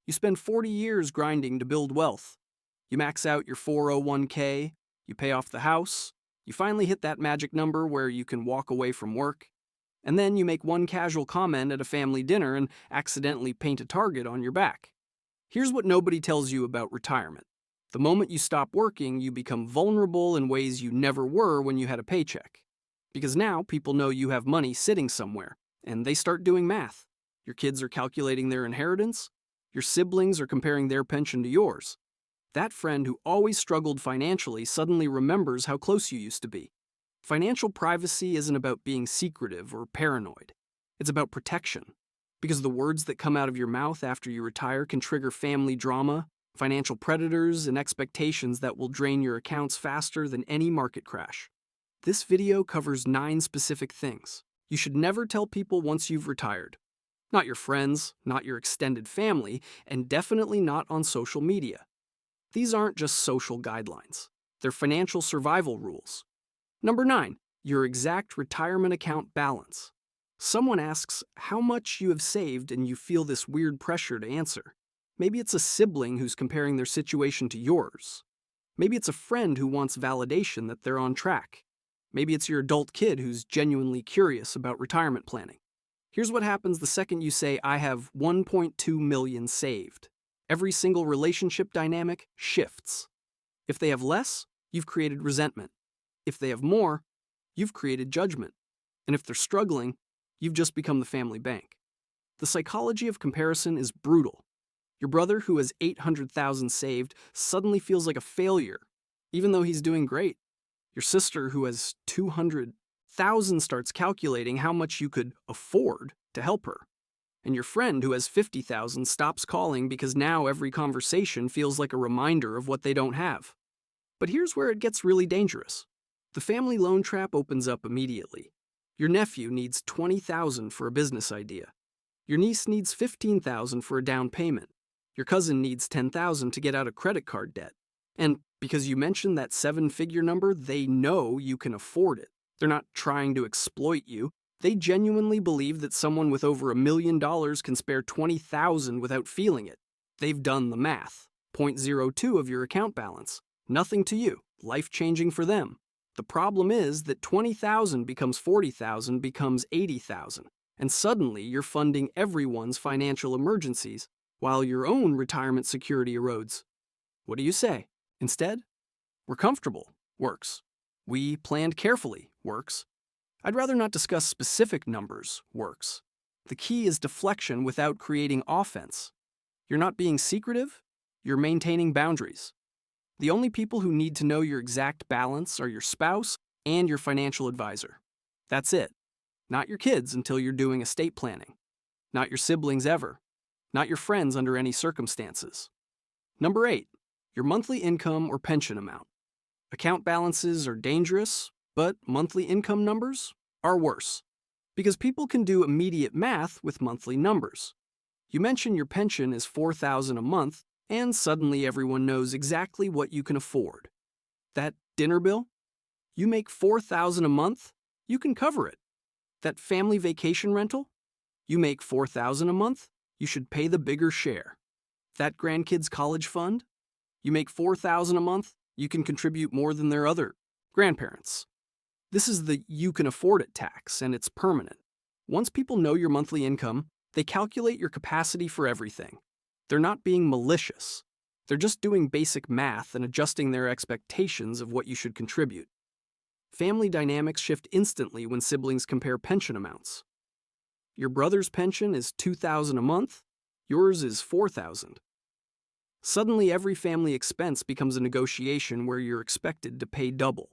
You spend 40 years grinding to build wealth. You max out your 401k, you pay off the house, you finally hit that magic number where you can walk away from work, and then you make one casual comment at a family dinner and accidentally paint a target on your back. Here's what nobody tells you about retirement. The moment you stop working, you become vulnerable in ways you never were when you had a paycheck. Because now people know you have money sitting somewhere, and they start doing math. Your kids are calculating their inheritance, your siblings are comparing their pension to yours. That friend who always struggled financially suddenly remembers how close you used to be. Financial privacy isn't about being secretive or paranoid. It's about protection. Because the words that come out of your mouth after you retire can trigger family drama, financial predators, and expectations that will drain your accounts faster than any market crash. This video covers 9 specific things you should never tell people once you've retired. Not your friends, not your extended family, and definitely not on social media. These aren't just social guidelines. They're financial survival rules. Number 9, your exact retirement account balance. Someone asks how much you have saved and you feel this weird pressure to answer. Maybe it's a sibling who's comparing their situation to yours. Maybe it's a friend who wants validation that they're on track. Maybe it's your adult kid who's genuinely curious about retirement planning. Here's what happens the second you say, I have 1.2 million saved. Every single relationship dynamic shifts. If they have less, you've created resentment. If they have more, you've created judgment. And if they're struggling, you've just become the family bank. The psychology of comparison is brutal. Your brother who has 800,000 saved suddenly feels like a failure, even though he's doing great. Your sister who has 200,000 starts calculating how much you could afford to help her. And your friend who has 50,000 stops calling because now every conversation feels like a reminder of what they don't have. But here's where it gets really dangerous. The family loan trap opens up immediately. Your nephew needs 20,000 for a business idea. Your niece needs 15,000 for a down payment. Your cousin needs 10,000 to get out of credit card debt. And because you mentioned that 7-figure number, they know you can afford it. They're not trying to exploit you. They genuinely believe that someone with over $1 million can spare 20,000 without feeling it. They've done the math. 0.02 of your account balance. Nothing to you. Life-changing for them. The problem is that 20,000 becomes 40,000 becomes 80,000. And suddenly you're funding everyone's financial emergencies while your own retirement security erodes. What do you say? Instead, we're comfortable. Works. We planned carefully. Works. I'd rather not discuss specific numbers. Works. The key is deflection without creating offense. You're not being secretive. You're maintaining boundaries. The only people who need to know your exact balance are your spouse and your financial advisor. That's it. Not your kids until you're doing estate planning. Not your siblings ever. Not your friends under any circumstances. Number 8, your monthly income or pension amount. Account balances are dangerous, but monthly income numbers are worse. Because people can do immediate math with monthly numbers. You mention your pension is $4,000 a month, and suddenly everyone knows exactly what you can afford. That dinner bill? You make $4,000 a month? You can cover it. That family vacation rental? You make $4,000 a month? You should pay the bigger share. That grandkids' college fund? You make $4,000 a month? You can contribute more than their other grandparents. This is the you can afford it tax, and it's permanent. Once people know your monthly income, they calculate your capacity for everything. They're not being malicious. They're just doing basic math and adjusting their expectations of what you should contribute. Family dynamics shift instantly when siblings compare pension amounts. Your brother's pension is $2,000 a month, yours is $4,000. Suddenly every family expense becomes a negotiation where you're expected to pay double.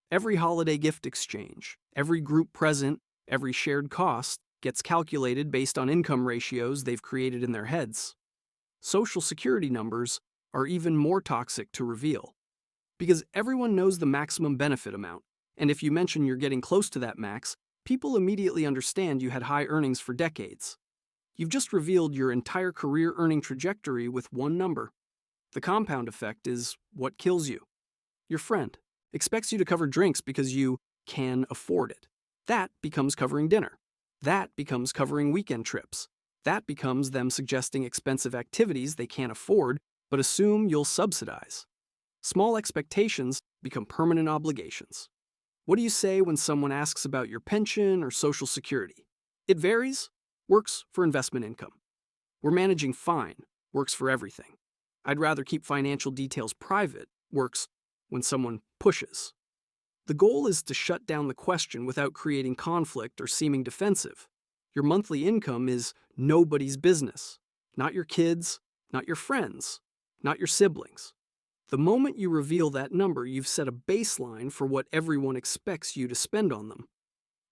Every holiday gift exchange, every group present, every shared cost gets calculated based on income ratios they've created in their heads. Social security numbers are even more toxic to reveal. Because everyone knows the maximum benefit amount, and if you mention you're getting close to that max, people immediately understand you had high earnings for decades. You've just revealed your entire career earning trajectory with one number. The compound effect is what kills you. Your friend expects you to cover drinks because you can afford it. That becomes covering dinner. That becomes covering weekend trips. That becomes them suggesting expensive activities they can't afford, but assume you'll subsidize. Small expectations become permanent obligations. What do you say when someone asks about your pension or Social Security? It varies, works for investment income. We're managing fine, works for everything. I'd rather keep financial details private, works when someone pushes. The goal is to shut down the question without creating conflict or seeming defensive. Your monthly income is nobody's business. Not your kids, not your friends, not your siblings. The moment you reveal that number, you've set a baseline for what everyone expects you to spend on them.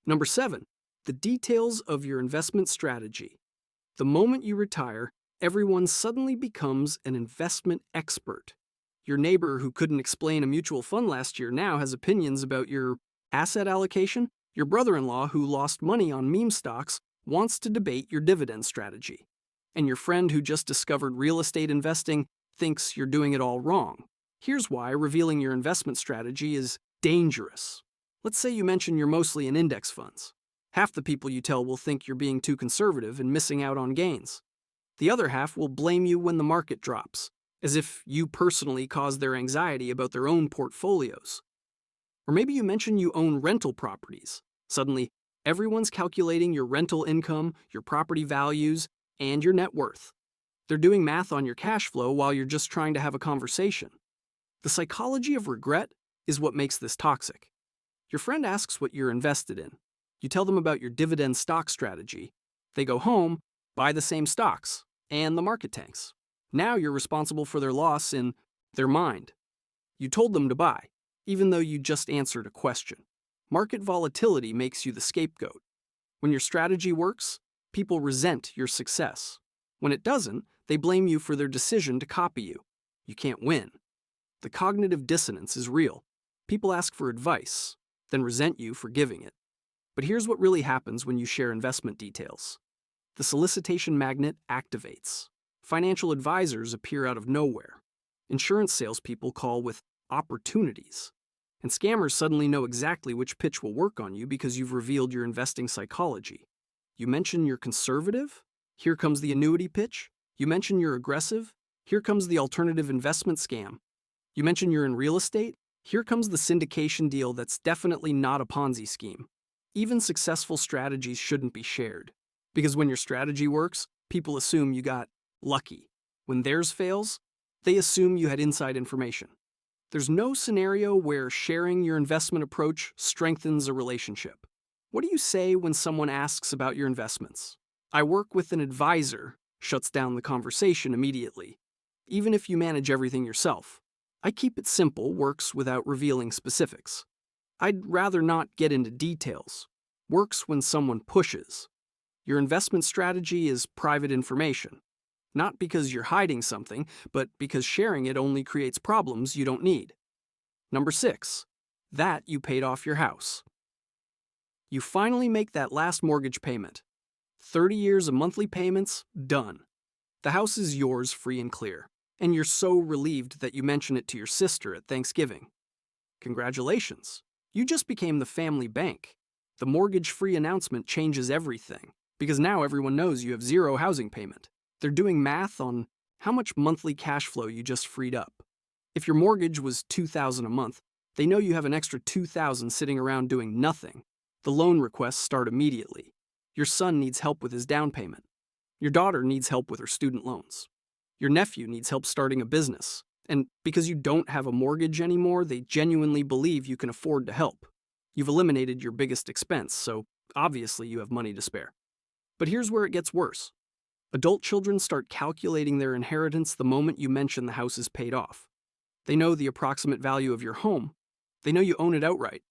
Number 7, the details of your investment strategy. The moment you retire, everyone suddenly becomes an investment expert. Your neighbor who couldn't explain a mutual fund last year now has opinions about your asset allocation. Your brother-in-law who lost money on meme stocks wants to debate your dividend strategy. And your friend who just discovered real estate investing thinks you're doing it all wrong. Here's why revealing your investment strategy is dangerous. Let's say you mention you're mostly in index funds. Half the people you tell will think you're being too conservative and missing out on gains. The other half will blame you when the market drops, as if you personally caused their anxiety about their own portfolios. Or maybe you mention you own rental properties. Suddenly, everyone's calculating your rental income, your property values, and your net worth. They're doing math on your cash flow while you're just trying to have a conversation. The psychology of regret is what makes this toxic. Your friend asks what you're invested in. You tell them about your dividend stock strategy. They go home, buy the same stocks, and the market tanks. Now you're responsible for their loss in their mind. You told them to buy, even though you just answered a question. Market volatility makes you the scapegoat. When your strategy works, people resent your success. When it doesn't, they blame you for their decision to copy you. You can't win. The cognitive dissonance is real. People ask for advice, then resent you for giving it. But here's what really happens when you share investment details. The solicitation magnet activates. Financial advisors appear out of nowhere. Insurance salespeople call with opportunities. And scammers suddenly know exactly which pitch will work on you because you've revealed your investing psychology. You mention you're conservative? Here comes the annuity pitch. You mention you're aggressive? Here comes the alternative investment scam. You mention you're in real estate? Here comes the syndication deal that's definitely not a Ponzi scheme. Even successful strategies shouldn't be shared. Because when your strategy works, people assume you got lucky. When theirs fails, they assume you had inside information. There's no scenario where sharing your investment approach strengthens a relationship. What do you say when someone asks about your investments? I work with an advisor, shuts down the conversation immediately. Even if you manage everything yourself. I keep it simple, works without revealing specifics. I'd rather not get into details. Works when someone pushes. Your investment strategy is private information. Not because you're hiding something, but because sharing it only creates problems you don't need. Number 6, that you paid off your house. You finally make that last mortgage payment. 30 years of monthly payments, done. The house is yours free and clear, and you're so relieved that you mention it to your sister at Thanksgiving. Congratulations, you just became the family bank. The mortgage-free announcement changes everything, because now everyone knows you have zero housing payment. They're doing math on how much monthly cash flow you just freed up. If your mortgage was $2,000 a month, they know you have an extra $2,000 sitting around doing nothing. The loan requests start immediately. Your son needs help with his down payment. Your daughter needs help with her student loans. Your nephew needs help starting a business. And because you don't have a mortgage anymore, they genuinely believe you can afford to help. You've eliminated your biggest expense, so obviously you have money to spare. But here's where it gets worse. Adult children start calculating their inheritance the moment you mention the house is paid off. They know the approximate value of your home. They know you own it outright.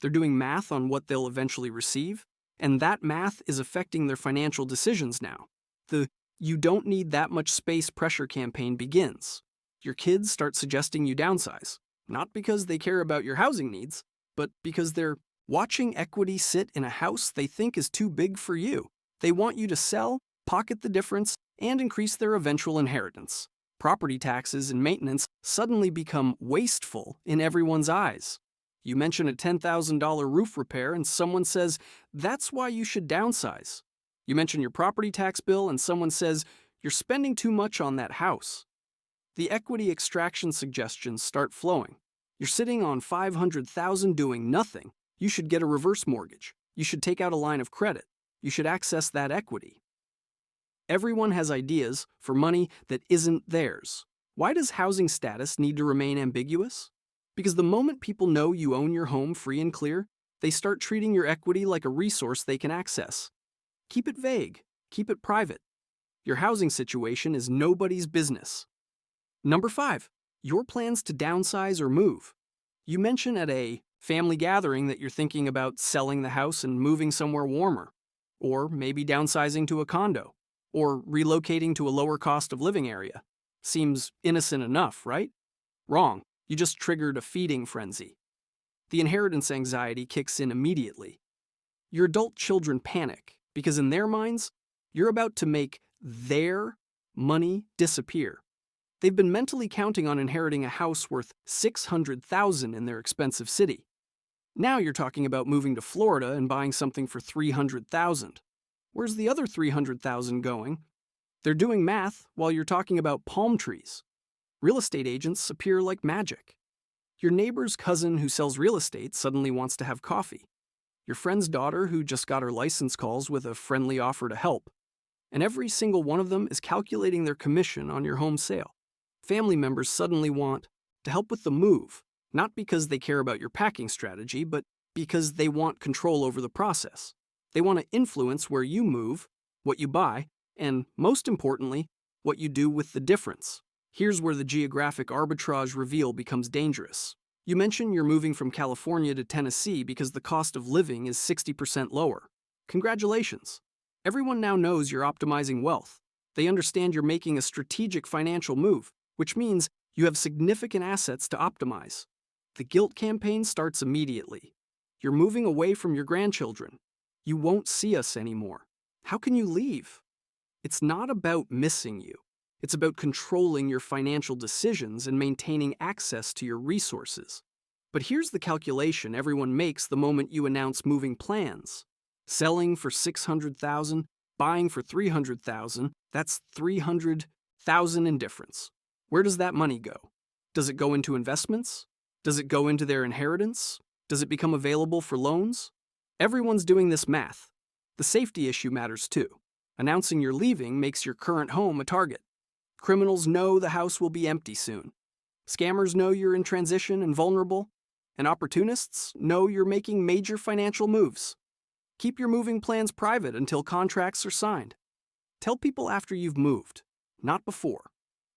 They're doing math on what they'll eventually receive, and that math is affecting their financial decisions now. The "you don't need that much space" pressure campaign begins. Your kids start suggesting you downsize, not because they care about your housing needs, but because they're watching equity sit in a house they think is too big for you. They want you to sell, pocket the difference, and increase their eventual inheritance. Property taxes and maintenance suddenly become wasteful in everyone's eyes. You mention a $10,000 roof repair and someone says, "That's why you should downsize." You mention your property tax bill, and someone says, "You're spending too much on that house." The equity extraction suggestions start flowing. You're sitting on $500,000 doing nothing. You should get a reverse mortgage. You should take out a line of credit. You should access that equity. Everyone has ideas for money that isn't theirs. Why does housing status need to remain ambiguous? Because the moment people know you own your home free and clear, they start treating your equity like a resource they can access. Keep it vague. Keep it private. Your housing situation is nobody's business. Number 5. Your plans to downsize or move. You mention at a family gathering that you're thinking about selling the house and moving somewhere warmer, or maybe downsizing to a condo, or relocating to a lower cost of living area. Seems innocent enough, right? Wrong. You just triggered a feeding frenzy. The inheritance anxiety kicks in immediately. Your adult children panic because in their minds, you're about to make their money disappear. They've been mentally counting on inheriting a house worth $600,000 in their expensive city. Now you're talking about moving to Florida and buying something for $300,000. Where's the other $300,000 going? They're doing math while you're talking about palm trees. Real estate agents appear like magic. Your neighbor's cousin who sells real estate suddenly wants to have coffee. Your friend's daughter who just got her license calls with a friendly offer to help. And every single one of them is calculating their commission on your home sale. Family members suddenly want to help with the move, not because they care about your packing strategy, but because they want control over the process. They want to influence where you move, what you buy, and most importantly, what you do with the difference. Here's where the geographic arbitrage reveal becomes dangerous. You mention you're moving from California to Tennessee because the cost of living is 60% lower. Congratulations. Everyone now knows you're optimizing wealth. They understand you're making a strategic financial move, which means you have significant assets to optimize. The guilt campaign starts immediately. You're moving away from your grandchildren. You won't see us anymore. How can you leave? It's not about missing you. It's about controlling your financial decisions and maintaining access to your resources. But here's the calculation everyone makes the moment you announce moving plans. Selling for $600,000, buying for $300,000, that's $300,000 in difference. Where does that money go? Does it go into investments? Does it go into their inheritance? Does it become available for loans? Everyone's doing this math. The safety issue matters too. Announcing you're leaving makes your current home a target. Criminals know the house will be empty soon. Scammers know you're in transition and vulnerable. And opportunists know you're making major financial moves. Keep your moving plans private until contracts are signed. Tell people after you've moved, not before.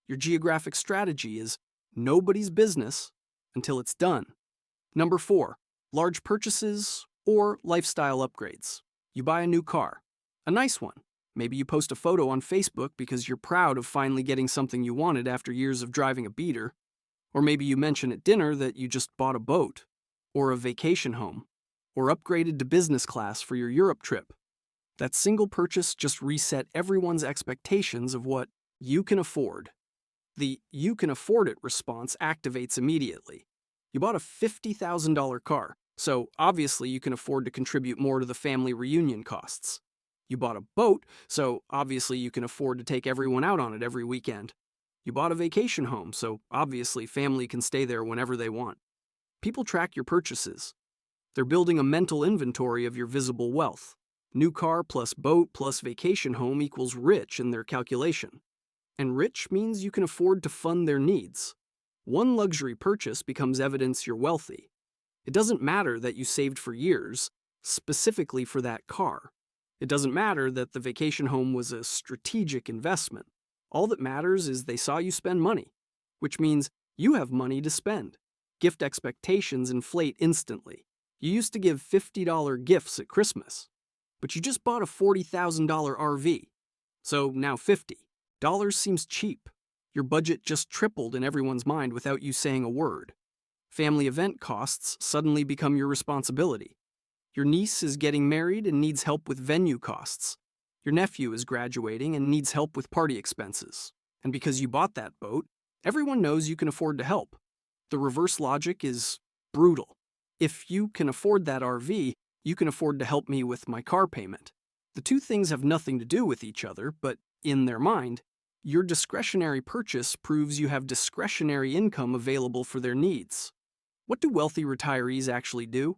Your geographic strategy is nobody's business until it's done. Number 4, large purchases or lifestyle upgrades. You buy a new car, a nice one. Maybe you post a photo on Facebook because you're proud of finally getting something you wanted after years of driving a beater. Or maybe you mention at dinner that you just bought a boat, or a vacation home, or upgraded to business class for your Europe trip. That single purchase just reset everyone's expectations of what you can afford. The "you can afford it" response activates immediately. You bought a $50,000 car, so obviously you can afford to contribute more to the family reunion costs. You bought a boat, so obviously you can afford to take everyone out on it every weekend. You bought a vacation home, so obviously family can stay there whenever they want. People track your purchases. They're building a mental inventory of your visible wealth. New car plus boat plus vacation home equals rich in their calculation. And rich means you can afford to fund their needs. One luxury purchase becomes evidence you're wealthy. It doesn't matter that you saved for years, specifically for that car. It doesn't matter that the vacation home was a strategic investment. All that matters is they saw you spend money, which means you have money to spend. Gift expectations inflate instantly. You used to give $50 gifts at Christmas, but you just bought a $40,000 RV. So now $50 seems cheap. Your budget just tripled in everyone's mind without you saying a word. Family event costs suddenly become your responsibility. Your niece is getting married and needs help with venue costs. Your nephew is graduating and needs help with party expenses. And because you bought that boat, everyone knows you can afford to help. The reverse logic is brutal. If you can afford that RV, you can afford to help me with my car payment. The two things have nothing to do with each other, but in their mind, your discretionary purchase proves you have discretionary income available for their needs. What do wealthy retirees actually do?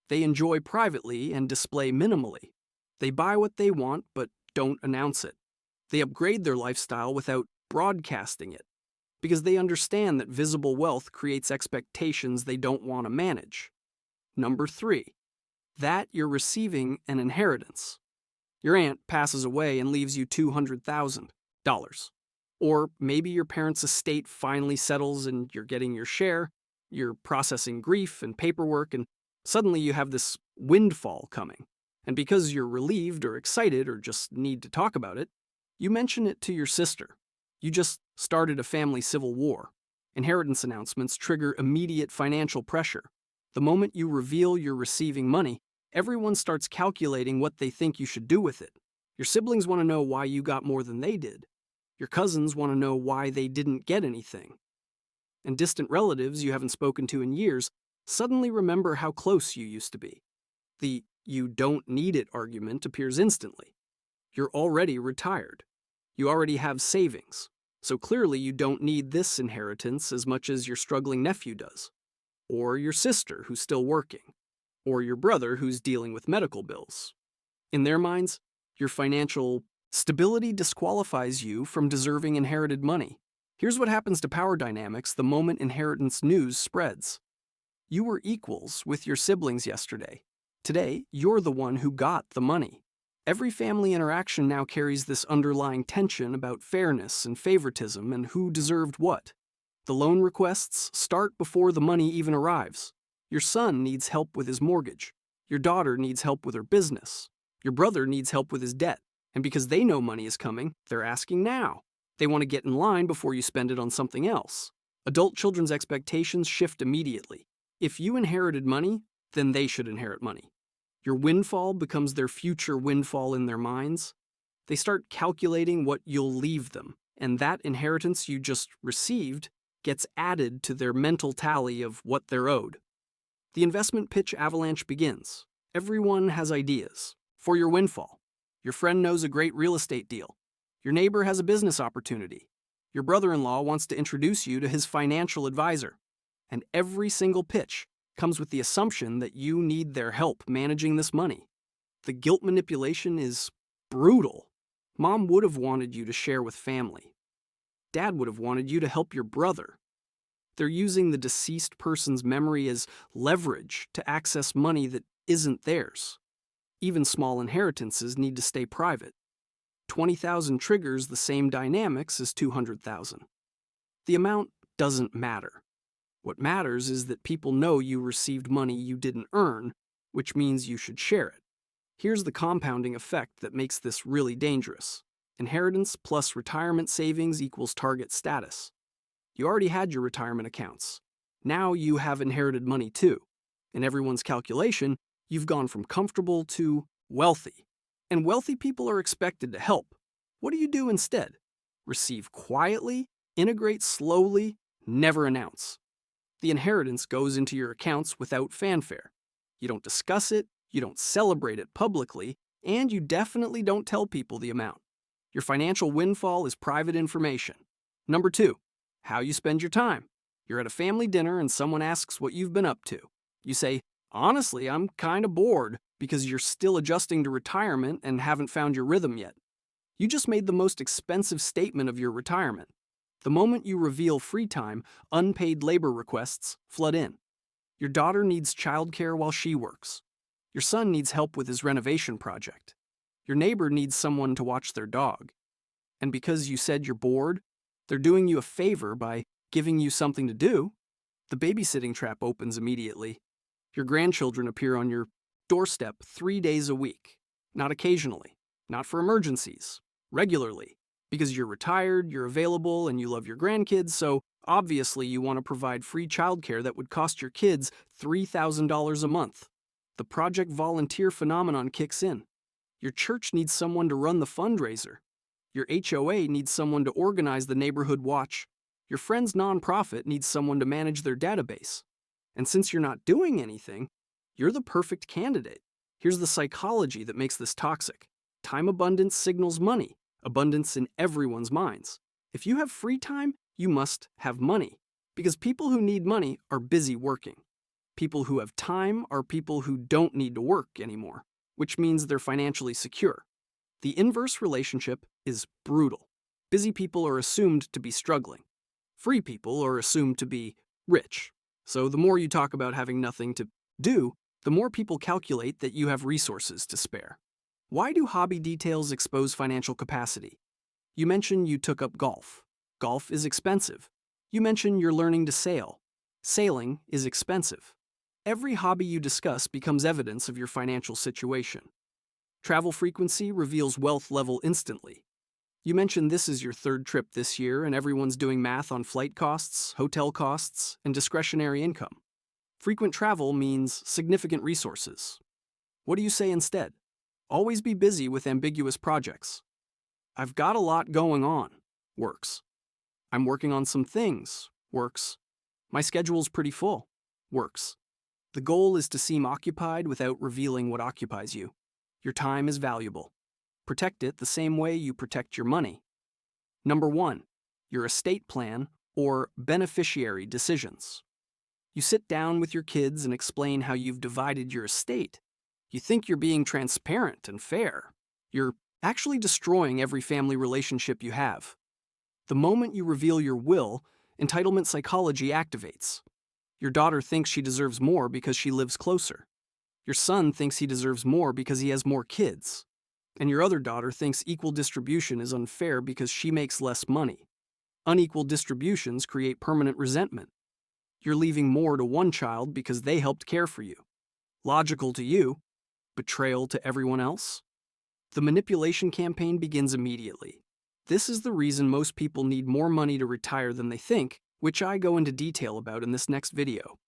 They enjoy privately and display minimally. They buy what they want but don't announce it. They upgrade their lifestyle without broadcasting it, because they understand that visible wealth creates expectations they don't want to manage. Number 3, that you're receiving an inheritance. Your aunt passes away and leaves you $200,000. Or maybe your parents' estate finally settles and you're getting your share, you're processing grief and paperwork, and suddenly you have this windfall coming. And because you're relieved or excited or just need to talk about it, you mention it to your sister. You just started a family civil war. Inheritance announcements trigger immediate financial pressure. The moment you reveal you're receiving money, everyone starts calculating what they think you should do with it. Your siblings want to know why you got more than they did. Your cousins want to know why they didn't get anything. And distant relatives you haven't spoken to in years suddenly remember how close you used to be. The "you don't need it" argument appears instantly. You're already retired. You already have savings. So clearly you don't need this inheritance as much as your struggling nephew does. Or your sister who's still working. Or your brother who's dealing with medical bills. In their minds, your financial stability disqualifies you from deserving inherited money. Here's what happens to power dynamics the moment inheritance news spreads. You were equals with your siblings yesterday. Today, you're the one who got the money. Every family interaction now carries this underlying tension about fairness and favoritism and who deserved what. The loan requests start before the money even arrives. Your son needs help with his mortgage. Your daughter needs help with her business. Your brother needs help with his debt. And because they know money is coming, they're asking now. They want to get in line before you spend it on something else. Adult children's expectations shift immediately. If you inherited money, then they should inherit money. Your windfall becomes their future windfall in their minds. They start calculating what you'll leave them, and that inheritance you just received gets added to their mental tally of what they're owed. The investment pitch avalanche begins. Everyone has ideas. For your windfall, your friend knows a great real estate deal. Your neighbor has a business opportunity. Your brother-in-law wants to introduce you to his financial advisor. And every single pitch comes with the assumption that you need their help managing this money. The guilt manipulation is brutal. Mom would have wanted you to share with family. Dad would have wanted you to help your brother. They're using the deceased person's memory as leverage to access money that isn't theirs. Even small inheritances need to stay private. 20,000 triggers the same dynamics as 200,000. The amount doesn't matter. What matters is that people know you received money you didn't earn, which means you should share it. Here's the compounding effect that makes this really dangerous. Inheritance plus retirement savings equals target status. You already had your retirement accounts. Now you have inherited money too. In everyone's calculation, you've gone from comfortable to wealthy. And wealthy people are expected to help. What do you do instead? Receive quietly, integrate slowly, never announce. The inheritance goes into your accounts without fanfare. You don't discuss it, you don't celebrate it publicly, and you definitely don't tell people the amount. Your financial windfall is private information. Number 2, how you spend your time. You're at a family dinner and someone asks what you've been up to. You say, "Honestly, I'm kind of bored," because you're still adjusting to retirement and haven't found your rhythm yet. You just made the most expensive statement of your retirement. The moment you reveal free time, unpaid labor requests flood in. Your daughter needs childcare while she works. Your son needs help with his renovation project. Your neighbor needs someone to watch their dog. And because you said you're bored, they're doing you a favor by giving you something to do. The babysitting trap opens immediately. Your grandchildren appear on your doorstep 3 days a week. Not occasionally, not for emergencies, regularly. Because you're retired, you're available, and you love your grandkids, so obviously you want to provide free childcare that would cost your kids $3,000 a month. The project volunteer phenomenon kicks in. Your church needs someone to run the fundraiser. Your HOA needs someone to organize the neighborhood watch. Your friend's nonprofit needs someone to manage their database. And since you're not doing anything, you're the perfect candidate. Here's the psychology that makes this toxic. Time abundance signals money, abundance in everyone's minds. If you have free time, you must have money, because people who need money are busy working. People who have time are people who don't need to work anymore, which means they're financially secure. The inverse relationship is brutal. Busy people are assumed to be struggling. Free people are assumed to be rich. So the more you talk about having nothing to do, the more people calculate that you have resources to spare. Why do hobby details expose financial capacity? You mention you took up golf. Golf is expensive. You mention you're learning to sail. Sailing is expensive. Every hobby you discuss becomes evidence of your financial situation. Travel frequency reveals wealth level instantly. You mentioned this is your third trip this year and everyone's doing math on flight costs, hotel costs, and discretionary income. Frequent travel means significant resources. What do you say instead? Always be busy with ambiguous projects. I've got a lot going on. Works. I'm working on some things. Works. My schedule's pretty full. Works. The goal is to seem occupied without revealing what occupies you. Your time is valuable. Protect it the same way you protect your money. Number 1, your estate plan or beneficiary decisions. You sit down with your kids and explain how you've divided your estate. You think you're being transparent and fair. You're actually destroying every family relationship you have. The moment you reveal your will, entitlement psychology activates. Your daughter thinks she deserves more because she lives closer. Your son thinks he deserves more because he has more kids. And your other daughter thinks equal distribution is unfair because she makes less money. Unequal distributions create permanent resentment. You're leaving more to one child because they helped care for you. Logical to you, betrayal to everyone else? The manipulation campaign begins immediately. This is the reason most people need more money to retire than they think, which I go into detail about in this next video.